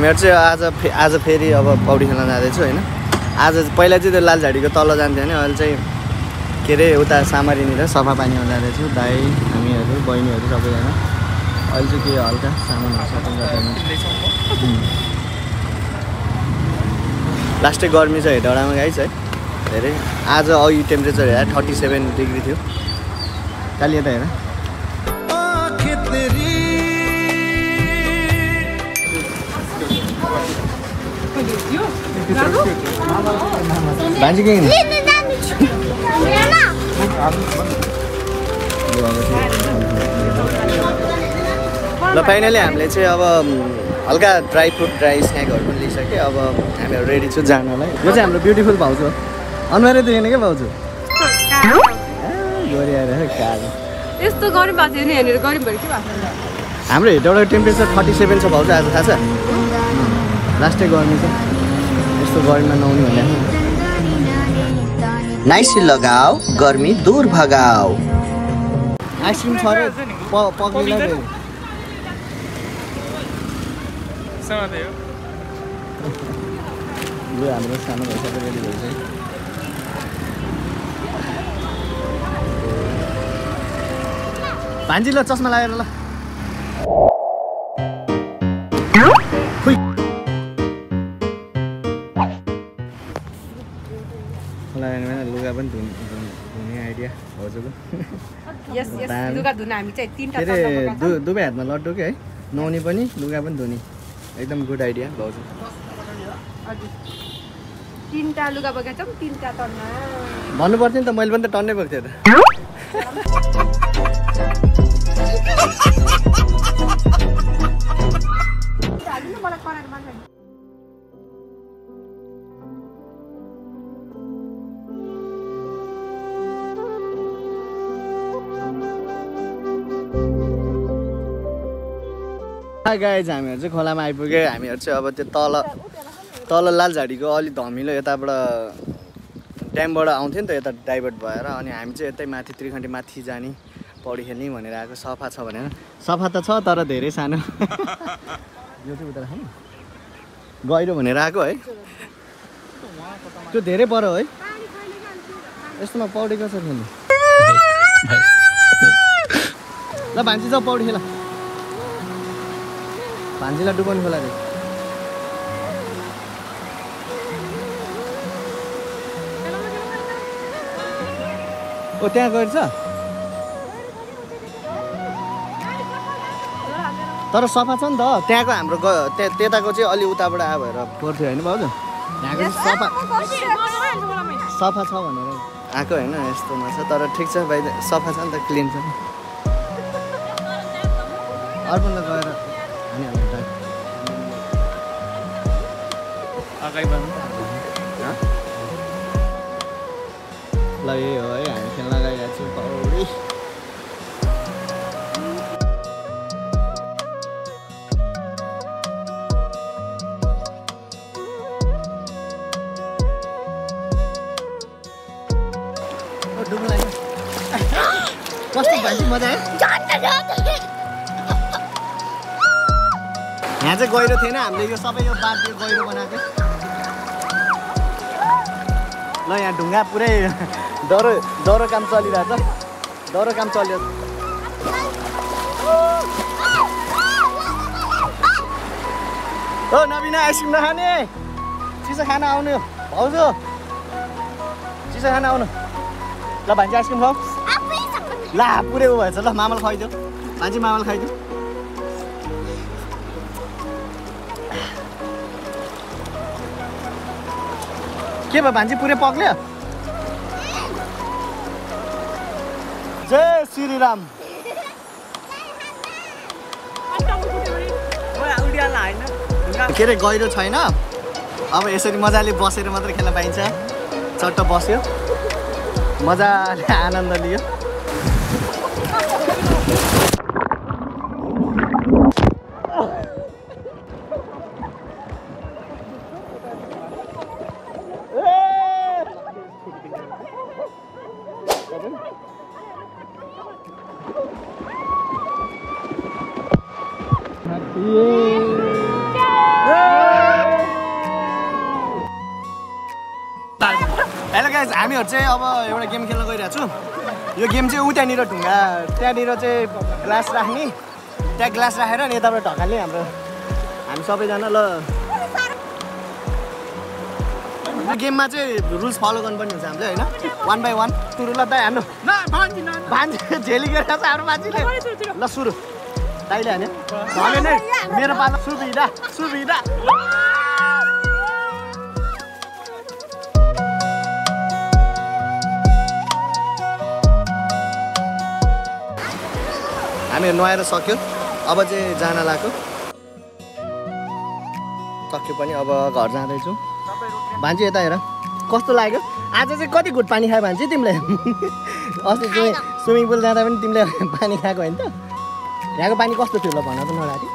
हामीहरु चाहिँ आज फेरि अब पौडी खेल्न जाँदैछु हैन। आज पहिला चाहिँ त्यो लालझाडीको तल जान्थ्यो भने अहिले चाहिँ के रे उता सामारीनिर सफा पानीमा जाँदैछु। दाइ हामीहरु बहिनीहरु सबैजना अहिले चाहिँ के हल्का सामानहरु सपिङ गर्दैछौँ। लास्टै गर्मी छ हेटौडामा गाइस है धेरै। आज अघि टेम्परेचर हेर 37 डिग्री थियो। काली यता हेर भान्जी के ल फाइनली हामीले चाहिँ अब हल्का ड्राई फ्रुट ड्राई स्न्याकहरू पनि लिइसक्यो। अब हामीहरू रेडी छु जानलाई। यो चाहिँ हाम्रो ब्युटिफुल भाउजू हो। अनुहारै देखेन क्या भाउजू गरी आएर कालो यस्तो गरिब भएको थियो नि यहाँनिर गरिब भएर के भएको हाम्रो हेटौडा टेम्परेचर 37 छ भाउजू आज थाहा छ। लास्टै गर्मी छ यस्तो गर्मीमा नआउनु भने नाइसी लगाओ गर्मी दूर भगाओ। आइसक्रिम छ रे पक्लिला रे समाते हो यो हाम्रो सानो भइसक्यो रेडी भइसक्यो। भान्जी ल चस्मा लगाएर ल लुगा पनि धुने आइडिया भाउजूको। यस यस लुगा धुन हामी चाहिँ तीनटा के अरे दुवै हातमा लड्डु के है नुहाउने पनि लुगा पनि धुने एकदम गुड आइडिया भाउजू। हजुर तीनटा लुगा बोकेको छौँ तीनटा टन्ना भन्नु पर्थ्यो नि त मैले पनि त टन्नै बोक्थेँ त। गाइज हामीहरू चाहिँ खोलामा आइपुग्यो। हामीहरू चाहिँ अब त्यो तल लालझाडीको अलि धमिलो यताबाट ड्यामबाट आउँथ्यो नि त यता डाइभर्ट भएर। अनि हामी चाहिँ यतै माथि त्रिखण्डी माथि जाने पौडी खेल्ने भनेर आएको। सफा छ भनेर सफा त छ तर धेरै सानो यो चाहिँ उता राख्नु गहिरो भनेर आएको है। त्यो धेरै पर है यस्तोमा पौडी कसरी खेल्ने ल भान्जी जाऊ पौडी खेल। भान्जीलाई डुबाउनु खोला रे ओ त्यहाँ गएर छ तर सफा छ नि त त्यहाँको हाम्रो त्यताको चाहिँ अलि उताबाट आयो भएर पर्थ्यो होइन भाउजू। यहाँको सफा छ भनेर आएको होइन यस्तोमा छ तर ठिक छ भाइ सफा छ नि त क्लिन छ। अर्पणलाई गएर ल यही हो है हामी खेल्न गइरहेको छौँ पौडी। डुब्नु लाग्यो कस्तो भान्जी मजा आयो। यहाँ चाहिँ गहिरो थिएन हामीले यो सबै यो बाँध गहिरो बनाएको। ल यहाँ ढुङ्गा पुरै डह्रो काम चलिरहेछ डह्रो काम चल्यो। ओ नबिना आइसक्रिम नखाने चिसो खाना आउनु भाउजू चिसो खाना आउनु ल भान्जी आइसक्रिम खाऊ ला पुरै उ भएछ ल मामल खुवाइदियो भान्जी मामल खाइदियो। के भयो भान्जी पुरै पक्ल्यो। जय श्री राम। के अरे गहिरो छैन अब यसरी मजाले बसेर मात्रै खेल्न पाइन्छ। चट्ट बस्यो मजाले आनन्द लियो। Yeah. हामीहरू चाहिँ अब एउटा गेम खेल्न गइरहेको छु यो गेम चाहिँ उतानिर ढुङ्गा त्यहाँनिर चाहिँ ग्लास राख्ने त्यहाँ ग्लास राखेर अनि यताबाट ढकाल्ने हाम्रो हामी सबैजना ल यो गेममा चाहिँ रुल्स फलो गर्नुपर्ने हुन्छ हामीले होइन 1 by 1 सुरु ल दाइ हान्नु भान्जी झेली गरेर छ हाम्रो मान्छेले ल सुरु दाइले हान्यो भने नै मेरो पालो सुविधा हामीहरू नुहाएर सक्यो अब चाहिँ जान लाग्यो सक्यो पनि अब घर जाँदैछु भान्जी यता हेर कस्तो लाग्यो आज चाहिँ कति घुट पानी खायो भान्जी तिमीले अस्ति स्विमिङ पुल जाँदा पनि तिमीले पानी खाएको होइन त यहाँको पानी कस्तो थियो ल भन त नराति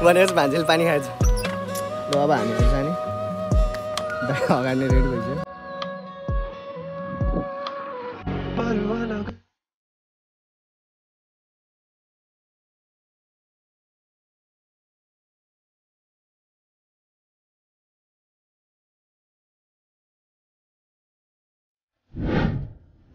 भनेपछि भान्जीले पानी खाएछ ल अब हामीहरू जाने अगाडि नै रेडी भइसक्यो